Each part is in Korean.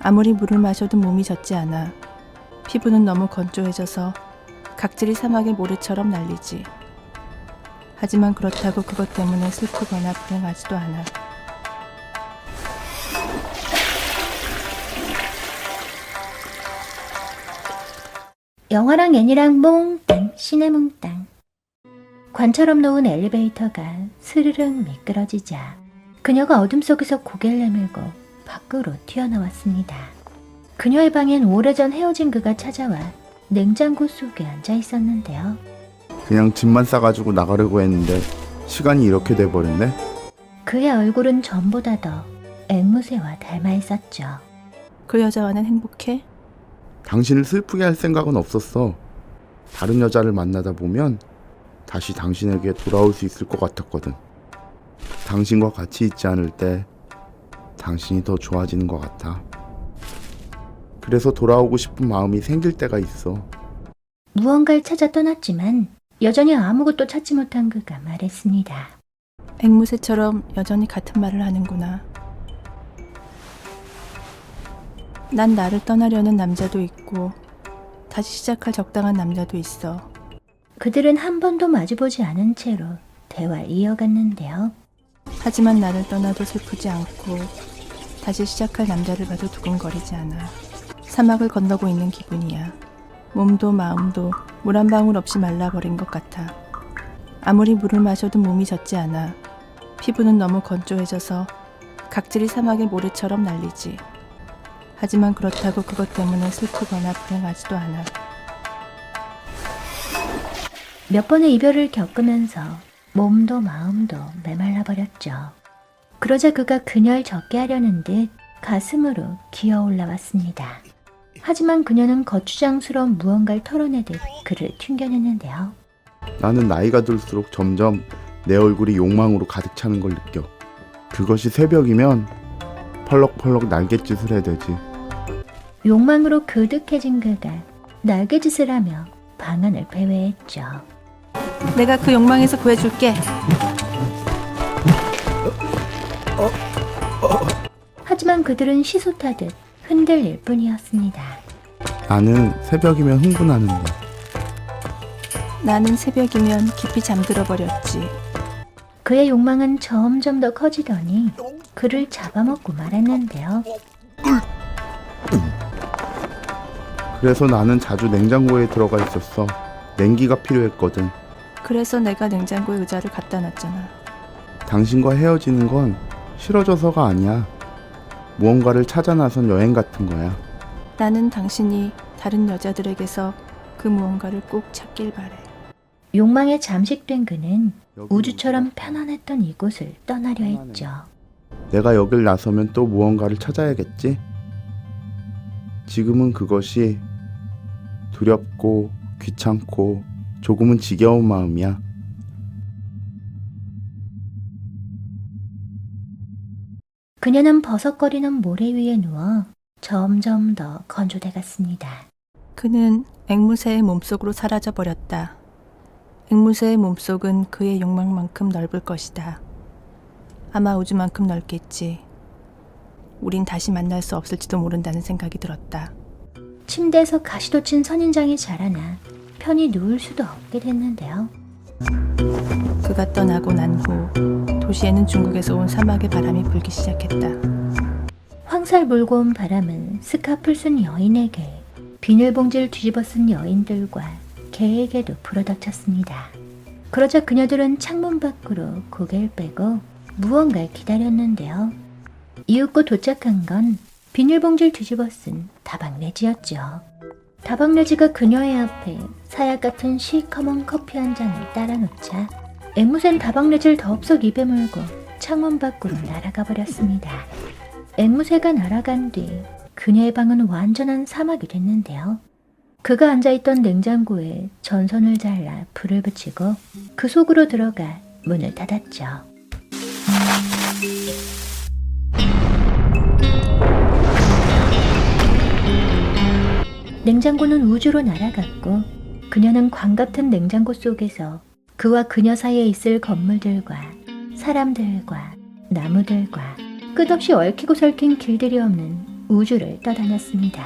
아무리 물을 마셔도 몸이 젖지 않아. 피부는 너무 건조해져서 각질이 사막의 모래처럼 날리지. 하지만 그렇다고 그것 때문에 슬프거나 불행하지도 않아. 영화랑 애니랑 몽땅 시네몽땅. 관처럼 놓은 엘리베이터가 스르륵 미끄러지자 그녀가 어둠 속에서 고개를 내밀고 밖으로 튀어나왔습니다. 그녀의 방엔 오래전 헤어진 그가 찾아와 냉장고 속에 앉아 있었는데요. 그냥 짐만 싸가지고 나가려고 했는데 시간이 이렇게 돼버렸네. 그의 얼굴은 전보다 더 앵무새와 닮아 있었죠. 그 여자와는 행복해? 당신을 슬프게 할 생각은 없었어. 다른 여자를 만나다 보면 다시 당신에게 돌아올 수 있을 것 같았거든. 당신과 같이 있지 않을 때 당신이 더 좋아지는 것 같아. 그래서 돌아오고 싶은 마음이 생길 때가 있어. 무언가를 찾아 떠났지만 여전히 아무것도 찾지 못한 그가 말했습니다. 앵무새처럼 여전히 같은 말을 하는구나. 난 나를 떠나려는 남자도 있고 다시 시작할 적당한 남자도 있어. 그들은 한 번도 마주보지 않은 채로 대화를 이어갔는데요. 하지만 나를 떠나도 슬프지 않고 다시 시작할 남자를 봐도 두근거리지 않아. 사막을 건너고 있는 기분이야. 몸도 마음도 물 한 방울 없이 말라버린 것 같아. 아무리 물을 마셔도 몸이 젖지 않아. 피부는 너무 건조해져서 각질이 사막의 모래처럼 날리지. 하지만 그렇다고 그것 때문에 슬프거나 불행하지도 않아. 몇 번의 이별을 겪으면서 몸도 마음도 메말라 버렸죠. 그러자 그가 그녀를 젖게 하려는 듯 가슴으로 기어 올라왔습니다. 하지만 그녀는 거추장스러운 무언가를 털어내듯 그를 튕겨냈는데요. 나는 나이가 들수록 점점 내 얼굴이 욕망으로 가득 차는 걸 느껴. 그것이 새벽이면 펄럭펄럭 날갯짓을 해야 되지. 욕망으로 그득해진 그가 날개짓을 하며 방안을 배회했죠. 내가 그 욕망에서 구해줄게. 하지만 그들은 시소타듯 흔들릴 뿐이었습니다. 나는 새벽이면 흥분하는데. 나는 새벽이면 깊이 잠들어 버렸지. 그의 욕망은 점점 더 커지더니 그를 잡아먹고 말았는데요. 그래서 나는 자주 냉장고에 들어가 있었어. 냉기가 필요했거든. 그래서 내가 냉장고에 의자를 갖다 놨잖아. 당신과 헤어지는 건 싫어져서가 아니야. 무언가를 찾아 나선 여행 같은 거야. 나는 당신이 다른 여자들에게서 그 무언가를 꼭 찾길 바래. 욕망에 잠식된 그는 우주처럼 편안했던 이곳을 떠나려 했죠. 내가 여길 나서면 또 무언가를 찾아야겠지? 지금은 그것이 두렵고 귀찮고 조금은 지겨운 마음이야. 그녀는 버석거리는 모래 위에 누워 점점 더 건조돼 갔습니다. 그는 앵무새의 몸속으로 사라져 버렸다. 앵무새의 몸속은 그의 욕망만큼 넓을 것이다. 아마 우주만큼 넓겠지. 우린 다시 만날 수 없을지도 모른다는 생각이 들었다. 침대에서 가시돋친 선인장이 자라나 편히 누울 수도 없게 됐는데요. 그가 떠나고 난 후 도시에는 중국에서 온 사막의 바람이 불기 시작했다. 황살 몰고 온 바람은 스카프를 쓴 여인에게, 비닐봉지를 뒤집어 쓴 여인들과 개에게도 불어닥쳤습니다. 그러자 그녀들은 창문 밖으로 고개를 빼고 무언가를 기다렸는데요. 이윽고 도착한 건 비닐봉지를 뒤집어 쓴 다방레지였죠. 다방레지가 그녀의 앞에 사약 같은 시커먼 커피 한 잔을 따라 놓자 앵무새는 다방레지를 덥석 입에 물고 창문 밖으로 날아가 버렸습니다. 앵무새가 날아간 뒤 그녀의 방은 완전한 사막이 됐는데요. 그가 앉아있던 냉장고에 전선을 잘라 불을 붙이고 그 속으로 들어가 문을 닫았죠. 냉장고는 우주로 날아갔고 그녀는 광 같은 냉장고 속에서 그와 그녀 사이에 있을 건물들과 사람들과 나무들과 끝없이 얽히고 설킨 길들이 없는 우주를 떠다녔습니다.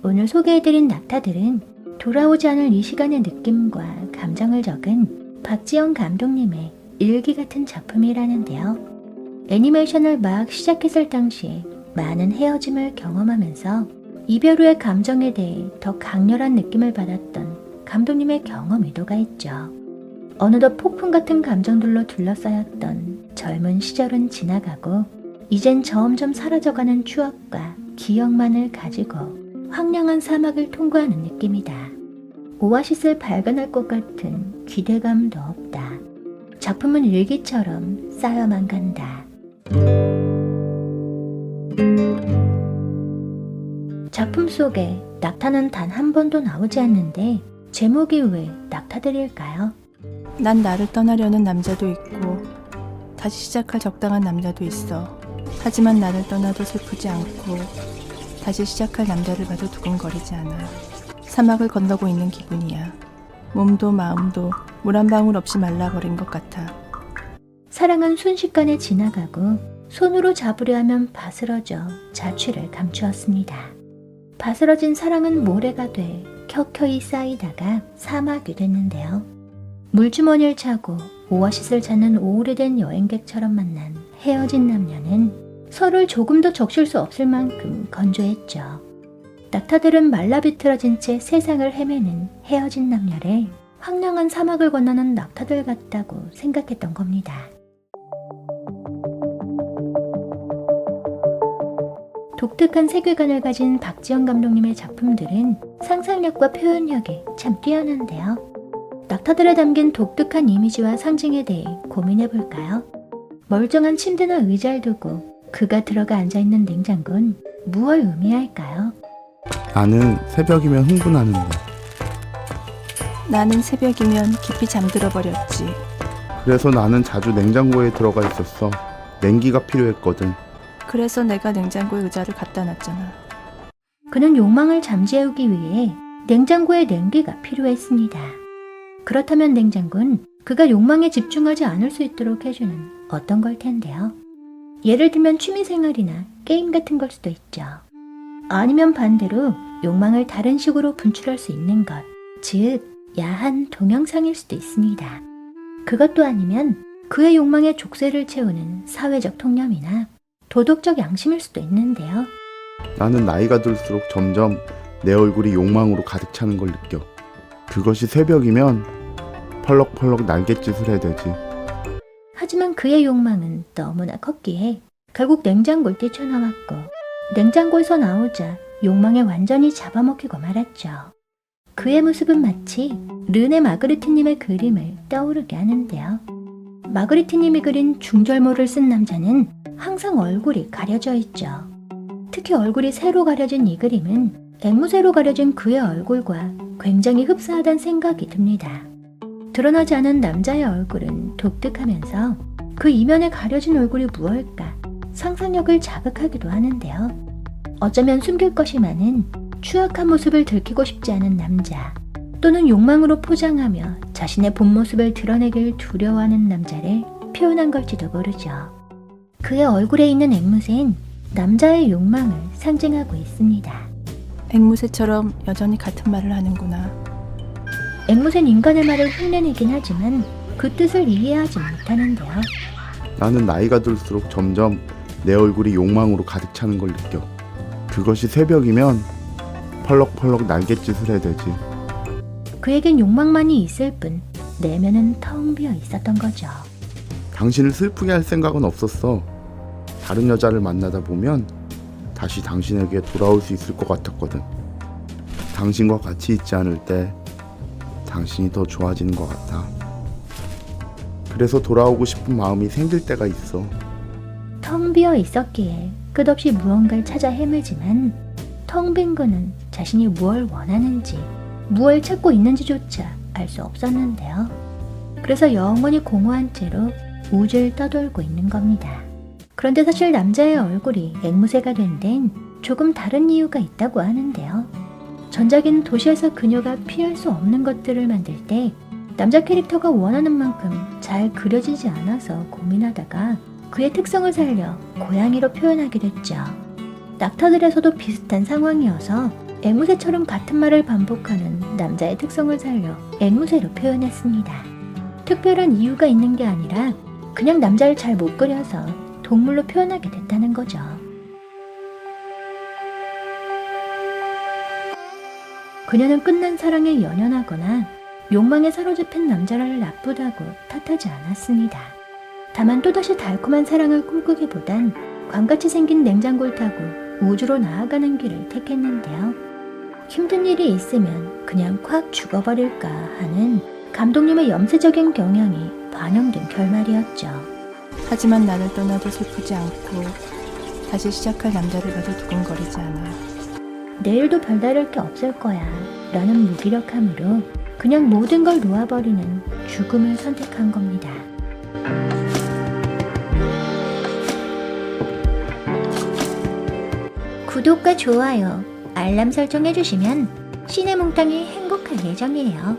오늘 소개해드린 낙타들은 돌아오지 않을 이 시간의 느낌과 감정을 적은 박지영 감독님의 일기 같은 작품이라는데요. 애니메이션을 막 시작했을 당시에 많은 헤어짐을 경험하면서 이별 후의 감정에 대해 더 강렬한 느낌을 받았던 감독님의 경험 의도가 있죠. 어느덧 폭풍 같은 감정들로 둘러싸였던 젊은 시절은 지나가고 이젠 점점 사라져가는 추억과 기억만을 가지고 황량한 사막을 통과하는 느낌이다. 오아시스를 발견할 것 같은 기대감도 없다. 작품은 일기처럼 쌓여만 간다. 작품 속에 낙타는 단 한 번도 나오지 않는데 제목이 왜 낙타들일까요? 난 나를 떠나려는 남자도 있고 다시 시작할 적당한 남자도 있어. 하지만 나를 떠나도 슬프지 않고 다시 시작할 남자를 봐도 두근거리지 않아. 사막을 건너고 있는 기분이야. 몸도 마음도 물 한 방울 없이 말라버린 것 같아. 사랑은 순식간에 지나가고 손으로 잡으려 하면 바스러져 자취를 감추었습니다. 바스러진 사랑은 모래가 돼 켜켜이 쌓이다가 사막이 됐는데요. 물주머니를 차고 오아시스를 찾는 오래된 여행객처럼 만난 헤어진 남녀는 서로를 조금 더 적실 수 없을 만큼 건조했죠. 낙타들은 말라비틀어진 채 세상을 헤매는 헤어진 남녀를 황량한 사막을 건너는 낙타들 같다고 생각했던 겁니다. 독특한 세계관을 가진 박지영 감독님의 작품들은 상상력과 표현력이 참 뛰어난데요. 낙타들에 담긴 독특한 이미지와 상징에 대해 고민해볼까요? 멀쩡한 침대나 의자를 두고 그가 들어가 앉아있는 냉장고는 무엇을 의미할까요? 나는 새벽이면 흥분하는데. 나는 새벽이면 깊이 잠들어 버렸지. 그래서 나는 자주 냉장고에 들어가 있었어. 냉기가 필요했거든. 그래서 내가 냉장고에 의자를 갖다 놨잖아. 그는 욕망을 잠재우기 위해 냉장고에 냉기가 필요했습니다. 그렇다면 냉장고는 그가 욕망에 집중하지 않을 수 있도록 해주는 어떤 걸 텐데요. 예를 들면 취미생활이나 게임 같은 걸 수도 있죠. 아니면 반대로 욕망을 다른 식으로 분출할 수 있는 것, 즉 야한 동영상일 수도 있습니다. 그것도 아니면 그의 욕망에 족쇄를 채우는 사회적 통념이나 도덕적 양심일 수도 있는데요. 나는 나이가 들수록 점점 내 얼굴이 욕망으로 가득 차는 걸 느껴. 그것이 새벽이면 펄럭펄럭 날갯짓을 해야 되지. 하지만 그의 욕망은 너무나 컸기에 결국 냉장고를 뛰쳐나왔고 냉장고에서 나오자 욕망에 완전히 잡아먹히고 말았죠. 그의 모습은 마치 르네 마그리트님의 그림을 떠오르게 하는데요. 마그리트님이 그린 중절모를 쓴 남자는 항상 얼굴이 가려져 있죠. 특히 얼굴이 세로 가려진 이 그림은 앵무새로 가려진 그의 얼굴과 굉장히 흡사하다는 생각이 듭니다. 드러나지 않은 남자의 얼굴은 독특하면서 그 이면에 가려진 얼굴이 무엇일까 상상력을 자극하기도 하는데요. 어쩌면 숨길 것이 많은 추악한 모습을 들키고 싶지 않은 남자 또는 욕망으로 포장하며 자신의 본 모습을 드러내길 두려워하는 남자를 표현한 걸지도 모르죠. 그의 얼굴에 있는 앵무새는 남자의 욕망을 상징하고 있습니다. 앵무새처럼 여전히 같은 말을 하는구나. 앵무새는 인간의 말을 흉내내긴 하지만 그 뜻을 이해하지 못하는데요. 나는 나이가 들수록 점점 내 얼굴이 욕망으로 가득 차는 걸 느껴. 그것이 새벽이면 펄럭펄럭 날갯짓을 해야 되지. 그에겐 욕망만이 있을 뿐 내면은 텅 비어 있었던 거죠. 당신을 슬프게 할 생각은 없었어. 다른 여자를 만나다 보면 다시 당신에게 돌아올 수 있을 것 같았거든. 당신과 같이 있지 않을 때 당신이 더 좋아지는 것 같아. 그래서 돌아오고 싶은 마음이 생길 때가 있어. 텅 비어 있었기에 끝없이 무언가를 찾아 헤매지만 텅 빈 그는 자신이 무엇을 원하는지 무엇을 찾고 있는지조차 알 수 없었는데요. 그래서 영원히 공허한 채로 우주를 떠돌고 있는 겁니다. 그런데 사실 남자의 얼굴이 앵무새가 된 데는 조금 다른 이유가 있다고 하는데요. 전작인 도시에서 그녀가 피할 수 없는 것들을 만들 때 남자 캐릭터가 원하는 만큼 잘 그려지지 않아서 고민하다가 그의 특성을 살려 고양이로 표현하게 됐죠. 낙타들에서도 비슷한 상황이어서 앵무새처럼 같은 말을 반복하는 남자의 특성을 살려 앵무새로 표현했습니다. 특별한 이유가 있는 게 아니라 그냥 남자를 잘 못 그려서 동물로 표현하게 됐다는 거죠. 그녀는 끝난 사랑에 연연하거나 욕망에 사로잡힌 남자를 나쁘다고 탓하지 않았습니다. 다만 또다시 달콤한 사랑을 꿈꾸기보단 광같이 생긴 냉장고를 타고 우주로 나아가는 길을 택했는데요. 힘든 일이 있으면 그냥 콱 죽어버릴까 하는 감독님의 염세적인 경향이 반영된 결말이었죠. 하지만 나를 떠나도 슬프지 않고 다시 시작할 남자를 봐도 두근거리지 않아. 내일도 별다를 게 없을 거야 라는 무기력함으로 그냥 모든 걸 놓아버리는 죽음을 선택한 겁니다. 구독과 좋아요, 알람 설정해주시면 시네몽땅이 행복할 예정이에요.